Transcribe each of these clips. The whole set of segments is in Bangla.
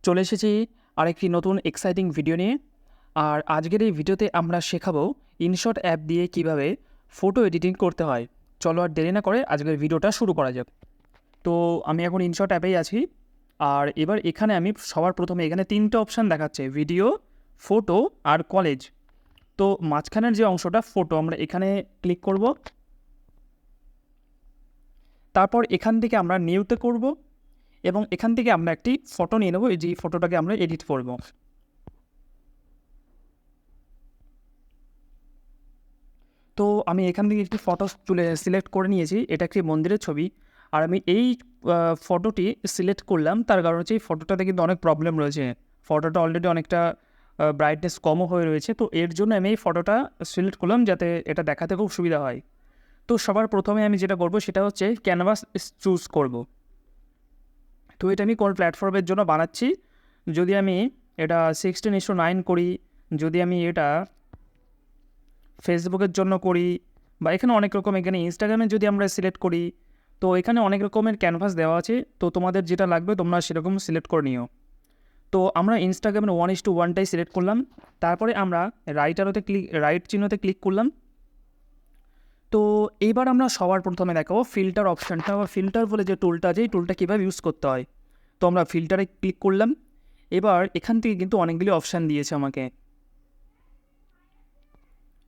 চলে এসেছি আরেকটি নতুন এক্সাইটিং ভিডিও নিয়ে। আর আজকের এই ভিডিওতে আমরা শেখাবো ইনশট অ্যাপ দিয়ে কিভাবে ফটো এডিটিং করতে হয়। চলো আর দেরি না করে আজকের ভিডিওটা শুরু করা যাক। তো আমি এখন ইনশট অ্যাপেই আছি। আর এবার এখানে আমি সবার প্রথমে এখানে 3টে অপশান দেখাচ্ছে, ভিডিও, ফটো আর কলেজ। তো মাঝখানের যে অংশটা ফটো, আমরা এখানে ক্লিক করব। তারপর এখান থেকে আমরা নিউতে করব এবং এখান থেকে আমরা একটি ফটো নিয়ে নেব, এই যে ফটোটাকে আমরা এডিট করব। তো আমি এখান থেকে একটি ফটো সিলেক্ট করে নিয়েছি, এটা একটি মন্দিরের ছবি। আর আমি এই ফটোটি সিলেক্ট করলাম তার কারণ হচ্ছে এই ফটোটাতে কিন্তু অনেক প্রবলেম রয়েছে। ফটোটা অলরেডি অনেকটা ব্রাইটনেস কমও হয়ে রয়েছে, তো এর জন্য আমি এই ফটোটা সিলেক্ট করলাম যাতে এটা দেখাতে খুব সুবিধা হয়। তো সবার প্রথমে আমি যেটা করব সেটা হচ্ছে ক্যানভাস চুজ করব। তো এটা আমি কোন প্ল্যাটফর্মের জন্য বানাচ্ছি, যদি আমি এটা 16:9 করি, যদি আমি এটা ফেসবুকের জন্য করি, বা এখানে অনেক রকম, এখানে ইনস্টাগ্রামে যদি আমরা সিলেক্ট করি, তো এখানে অনেক রকমের ক্যানভাস দেওয়া আছে। তো তোমাদের যেটা লাগবে তোমরা সেরকম সিলেক্ট করে নিও। তো আমরা ইনস্টাগ্রামের 1:1টাই সিলেক্ট করলাম। তারপরে আমরা রাইট চিহ্নতে ক্লিক করলাম। তো এইবার আমরা সবার প্রথমে দেখাবো ফিল্টার অপশানটা, বা ফিল্টার বলে যে টুলটা আছে, এই টুলটা কীভাবে ইউজ করতে হয়। তো আমরা ফিল্টারে ক্লিক করলাম। এবার এখান থেকে কিন্তু অনেকগুলি অপশান দিয়েছে আমাকে,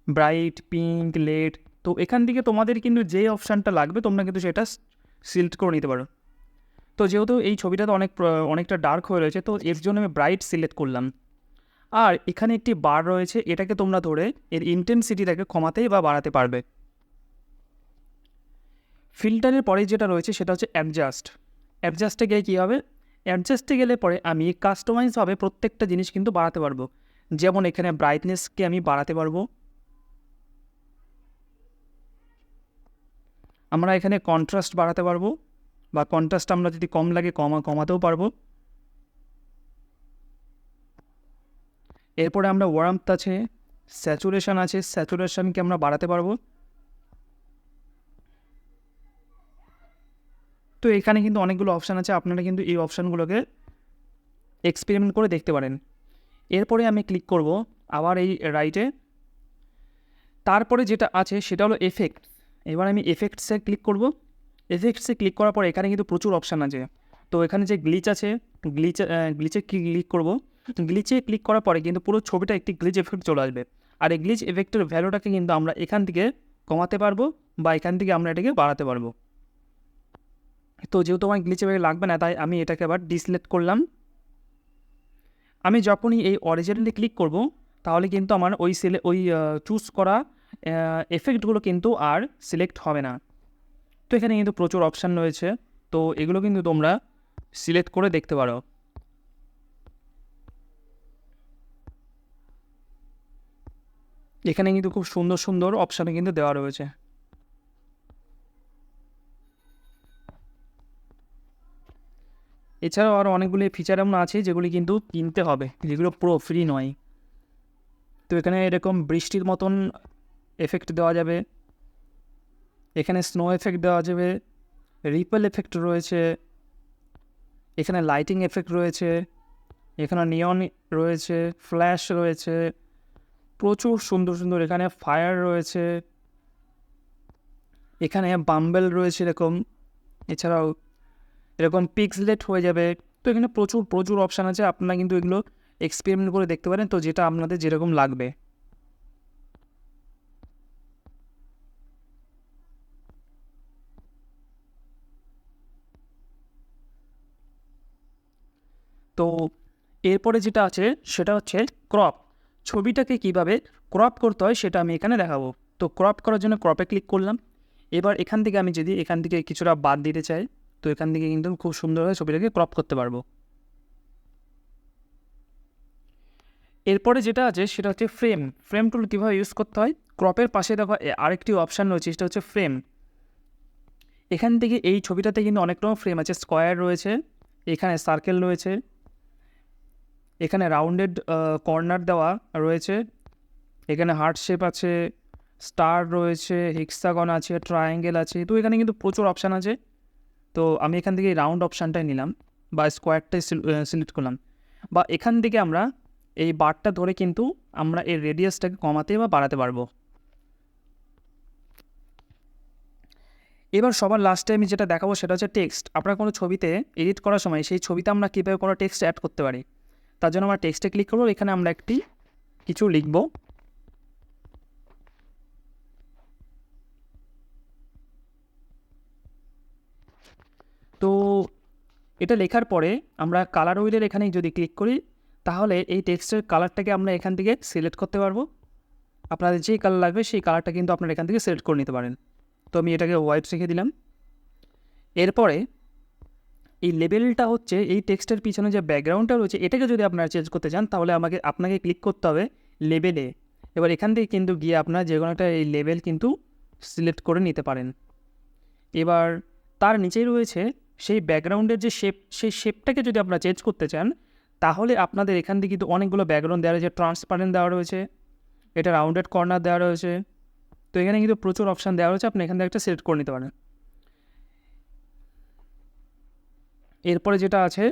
ব্রাইট, পিঙ্ক, লেড। তো এখান থেকে তোমাদের কিন্তু যে অপশানটা লাগবে তোমরা কিন্তু সেটা সিলেক্ট করে নিতে পারো। তো যেহেতু এই ছবিটাতে অনেকটা ডার্ক হয়ে রয়েছে, তো এর জন্য আমি ব্রাইট সিলেক্ট করলাম। আর এখানে একটি বার রয়েছে, এটাকে তোমরা ধরে এর ইন্টেন্সিটিটাকে কমাতে বা বাড়াতে পারবে। ফিল্টারের পরে যেটা রয়েছে সেটা হচ্ছে অ্যাডজাস্টে গিয়ে কী হবে, অ্যাডজাস্টে গেলে পরে আমি কাস্টমাইজভাবে প্রত্যেকটা জিনিস কিন্তু বাড়াতে পারবো। যেমন এখানে ব্রাইটনেসকে আমি বাড়াতে পারবো, আমরা এখানে কন্ট্রাস্ট বাড়াতে পারবো, বা কন্ট্রাস্ট আমরা যদি কম লাগে কমাতেও পারবো। এরপরে আমরা ওয়ার্মথ আছে, স্যাচুরেশন আছে, স্যাচুরেশনকে আমরা বাড়াতে পারবো। তো এখানে কিন্তু অনেকগুলো অপশান আছে, আপনারা কিন্তু এই অপশানগুলোকে এক্সপেরিমেন্ট করে দেখতে পারেন। এরপরে আমি ক্লিক করব আবার এই রাইটে। তারপরে যেটা আছে সেটা হলো এফেক্ট। এবার আমি এফেক্টসে ক্লিক করব। এফেক্টসে ক্লিক করার পর এখানে কিন্তু প্রচুর অপশান আছে। তো এখানে যে গ্লিচ আছে, গ্লিচে ক্লিক করব। গ্লিচে ক্লিক করার পরে কিন্তু পুরো ছবিটা একটি গ্লিচ এফেক্ট চলে আসবে। আর এই গ্লিচ এফেক্টের ভ্যালুটাকে কিন্তু আমরা এখান থেকে কমাতে পারবো, বা এখান থেকে আমরা এটাকে বাড়াতে পারবো। তো যেহেতু আমার গ্লিচ এফেক্ট লাগবে না, তাই আমি এটাকে আবার ডিসিলেক্ট করলাম। আমি যখনই এই অরিজিনালি ক্লিক করব তাহলে কিন্তু আমার ওই চুজ করা এফেক্টগুলো কিন্তু আর সিলেক্ট হবে না। তো এখানে কিন্তু প্রচুর অপশান রয়েছে, তো এগুলো কিন্তু তোমরা সিলেক্ট করে দেখতে পারো। এখানে কিন্তু খুব সুন্দর সুন্দর অপশান কিন্তু দেওয়া রয়েছে। এছাড়াও আরও অনেকগুলি ফিচার এমন আছে যেগুলি কিন্তু কিনতে হবে, যেগুলো পুরো ফ্রি নয়। তো এখানে এরকম বৃষ্টির মতন এফেক্ট দেওয়া যাবে, এখানে স্নো এফেক্ট দেওয়া যাবে, রিপল এফেক্ট রয়েছে, এখানে লাইটিং এফেক্ট রয়েছে, এখানে নিয়ন রয়েছে, ফ্ল্যাশ রয়েছে, প্রচুর সুন্দর সুন্দর এখানে ফায়ার রয়েছে, এখানে বাম্বেল রয়েছে এরকম। এছাড়াও এরকম পিক্সলেট হয়ে যাবে। তো এখানে প্রচুর প্রচুর অপশান আছে, আপনারা কিন্তু এগুলো এক্সপেরিমেন্ট করে দেখতে পারেন, তো যেটা আপনাদের যেরকম লাগবে। তো এরপরে যেটা আছে সেটা হচ্ছে ক্রপ। ছবিটাকে কিভাবে ক্রপ করতে হয় সেটা আমি এখানে দেখাবো। তো ক্রপ করার জন্য ক্রপে ক্লিক করলাম। এবার এখান থেকে আমি যদি এখান থেকে কিছুটা বাদ দিতে চাই, তো এখান থেকে কিন্তু খুব সুন্দরভাবে ছবিটাকে ক্রপ করতে পারবো। এরপরে যেটা আছে সেটা হচ্ছে ফ্রেম টুল কীভাবে ইউজ করতে হয়। ক্রপের পাশে দেখো আরেকটি অপশান রয়েছে, সেটা হচ্ছে ফ্রেম। এখান থেকে এই ছবিটাতে কিন্তু অনেক রকম ফ্রেম আছে, স্কোয়ার রয়েছে, এখানে সার্কেল রয়েছে, এখানে রাউন্ডেড কর্নার দেওয়া রয়েছে, এখানে হার্ট শেপ আছে, স্টার রয়েছে, হেক্সাগন আছে, ট্রায়াঙ্গেল আছে। তো এখানে কিন্তু প্রচুর অপশান আছে। তো আমি এখান থেকে রাউন্ড অপশানটাই নিলাম, বা স্কোয়ারটাই সিলেক্ট করলাম। বা এখান থেকে আমরা এই বারটা ধরে কিন্তু আমরা এর রেডিয়াসটাকে কমাতে বা বাড়াতে পারবো। এবার সবার লাস্টে আমি যেটা দেখাবো সেটা হচ্ছে টেক্সট। আপনারা কোনো ছবিতে এডিট করার সময় সেই ছবিতে আমরা কীভাবে কোনো টেক্সট অ্যাড করতে পারি। তার জন্য আমরা টেক্সটে ক্লিক করবো, এখানে আমরা একটি কিছু লিখব। তো এটা লেখার পরে আমরা কালার হুইলের এখানে যদি ক্লিক করি তাহলে এই টেক্সটের কালারটাকে আমরা এখান থেকে সিলেক্ট করতে পারবো। আপনাদের যেই কালার লাগবে সেই কালারটা কিন্তু আপনারা এখান থেকে সিলেক্ট করে নিতে পারেন। তো আমি এটাকে হোয়াইট রেখে দিলাম। এরপরে এই লেবেলটা হচ্ছে এই টেক্সটের পিছনে যে ব্যাকগ্রাউন্ডটা রয়েছে এটাকে যদি আপনারা চেঞ্জ করতে চান তাহলে আপনাকে ক্লিক করতে হবে লেবেলে। এবার এখান থেকে কিন্তু গিয়ে আপনারা যে কোনো একটা এই লেবেল কিন্তু সিলেক্ট করে নিতে পারেন। এবার তার নিচেই রয়েছে সেই ব্যাকগ্রাউন্ডের যে শেপ, সেই শেপটাকে যদি আপনারা চেঞ্জ করতে চান তাহলে আপনাদের এখান থেকে কিন্তু অনেকগুলো ব্যাকগ্রাউন্ড দেওয়া রয়েছে। ট্রান্সপারেন্ট দেওয়া রয়েছে, এটা রাউন্ডেড কর্নার দেওয়া রয়েছে। তো এখানে কিন্তু প্রচুর অপশান দেওয়া রয়েছে, আপনি এখান থেকে একটা সিলেক্ট করে নিতে পারেন। এরপরে যেটা আছে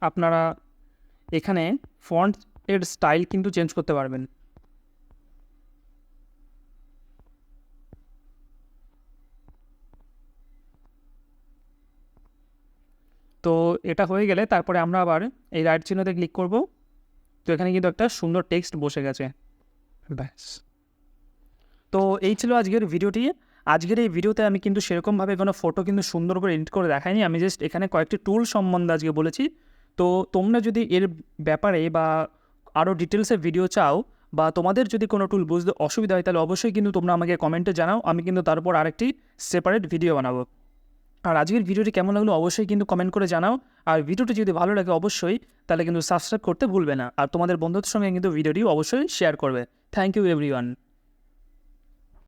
আপনারা এখানে ফন্ট এর স্টাইল কিন্তু চেঞ্জ করতে পারবেন। তো এটা হয়ে গেলে তারপরে আমরা আবার এই রাইট চিহ্নতে ক্লিক করব। তো এখানে কিন্তু একটা সুন্দর টেক্সট বসে গেছে, ব্যাস। তো এই ছিল আজকের ভিডিওটি। আজকের এই ভিডিওতে আমি কিন্তু সেরকমভাবে কোনো ফটো কিন্তু সুন্দর করে এডিট করে দেখাইনি, আমি জাস্ট এখানে কয়েকটি টুল সম্বন্ধে আজকে বলেছি। তো তোমরা যদি এর ব্যাপারে বা আরও ডিটেলসে ভিডিও চাও বা তোমাদের যদি কোনো টুল বুঝতে অসুবিধা হয় তাহলে অবশ্যই কিন্তু তোমরা আমাকে কমেন্টে জানাও, আমি কিন্তু তারপর আরেকটি সেপারেট ভিডিও বানাবো। আর আজকের ভিডিওটি কেমন লাগলো অবশ্যই কিন্তু কমেন্ট করে জানাও। আর ভিডিওটি যদি ভালো লাগে অবশ্যই তাহলে কিন্তু সাবস্ক্রাইব করতে ভুলবে না। আর তোমাদের বন্ধুদের সঙ্গে কিন্তু ভিডিওটি অবশ্যই শেয়ার করবে। Thank you everyone.